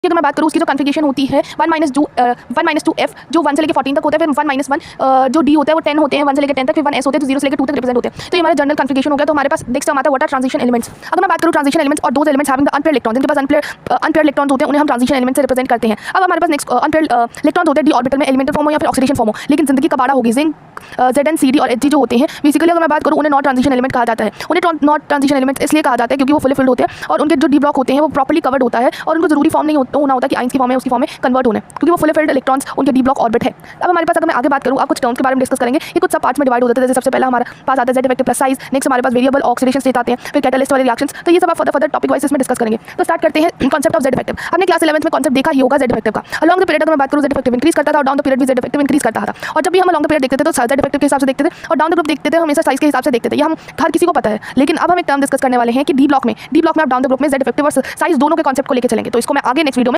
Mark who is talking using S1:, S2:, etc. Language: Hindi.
S1: अगर मैं बात करूँ उसकी जो कॉन्फ़िगरेशन होती है 1-2 F जो 1 से लेकर 14 तक होता है, फिर 1-1 जो D होता है वो 10 होते हैं, 1 से लेकर 10 तक, फिर 1 S होते हैं, तो 0 से लेकर 2 तक रिप्रेजेंट होते हैं। तो ये हमारा जनरल कॉन्फ़िगरेशन हो गया। तो हमारे पास नेक्स्ट आता है व्हाट आर ट्रांजिशन एलिमेंट्स। अगर मैं बात करूँ ट्रांजिशन एलिमेंट्स और those elements having the unpaired electrons, जिनके पास अनपेयर्ड इलेक्ट्रॉन्स होते हैं, उन्हें हम ट्रांजिशन एलिमेंट से रिप्रेजेंट करते हैं। अब हमारे पास नेक्स्ट अनपेयर्ड इलेक्ट्रॉन्स होते हैं डी ऑर्बिटल में, एलिमेंटल फॉर्म हो या फिर ऑक्सीडेशन फॉर्म हो, लेकिन जिंदगी का बाड़ा होगी। जिंक ZnCd और Hg जो होते हैं, बेसिकली अगर मैं बात करूँ उन्हें नॉट ट्रांजिशन एलिमेंट कहा जाता है। उन्हें नॉट ट्रांजिशन एलिमेंट इसलिए कहा जाता है क्योंकि वो फुली फिल्ड होते हैं और उनके जो डी ब्लॉक होते हैं वो प्रॉपर्ली कवर्ड होता है और उनको जरूरी फॉर्म नहीं होना होता कि आइंस की फॉर्म में उसकी फॉर्म में कन्वर्ट होने, क्योंकि वो फुली फिल्ड इलेक्ट्रॉन्स उनके डी ब्लॉक ऑर्बिट है। अब हमारे पास अगर मैं आगे बात करूँ, आप कुछ टर्म्स के बारे में डिस्कस करेंगे, ये कुछ सब पार्ट्स में डिवाइड हो जाते हैं। जैसे सबसे पहला हमारे पास आता है Z effective plus size, next हमारे पास वेरिएबल ऑक्सीडेशन स्टेट आते हैं, फिर कैटलिस्ट वाले रिएक्शंस। तो ये सब आप फर्दर टॉपिक वाइज इसमें डिस्कस करेंगे। तो स्टार्ट करते हैं कॉन्सेप्ट ऑफ Z इफेक्टिव। हमने क्लास 11th में कॉन्सेप्ट देखा ही होगा Z इफेक्टिव का। अलॉन्ग द पीरियड अगर मैं बात करूँ Z इफेक्टिव इंक्रीज करता था और डाउन द पीरियड भी Z इफेक्टिव इंक्रीज करता था। और जब भी हम अलॉन्ग द पीरियड देखते थे तो Z इफेक्टिव के हिसाब से देखते थे और डाउन द ग्रुप देखते थे हमेशा साइज के हिसाब से देखते थे। ये हम हर किसी को पता है। लेकिन अब हम एक टर्म डिस्कस करने वाले हैं कि डी ब्लॉक में आप डाउन द ग्रुप में Z इफेक्टिव और साइज दोनों के कॉन्सेप्ट को लेकर चलेंगे। तो इसको मैं आगे नेक्स्ट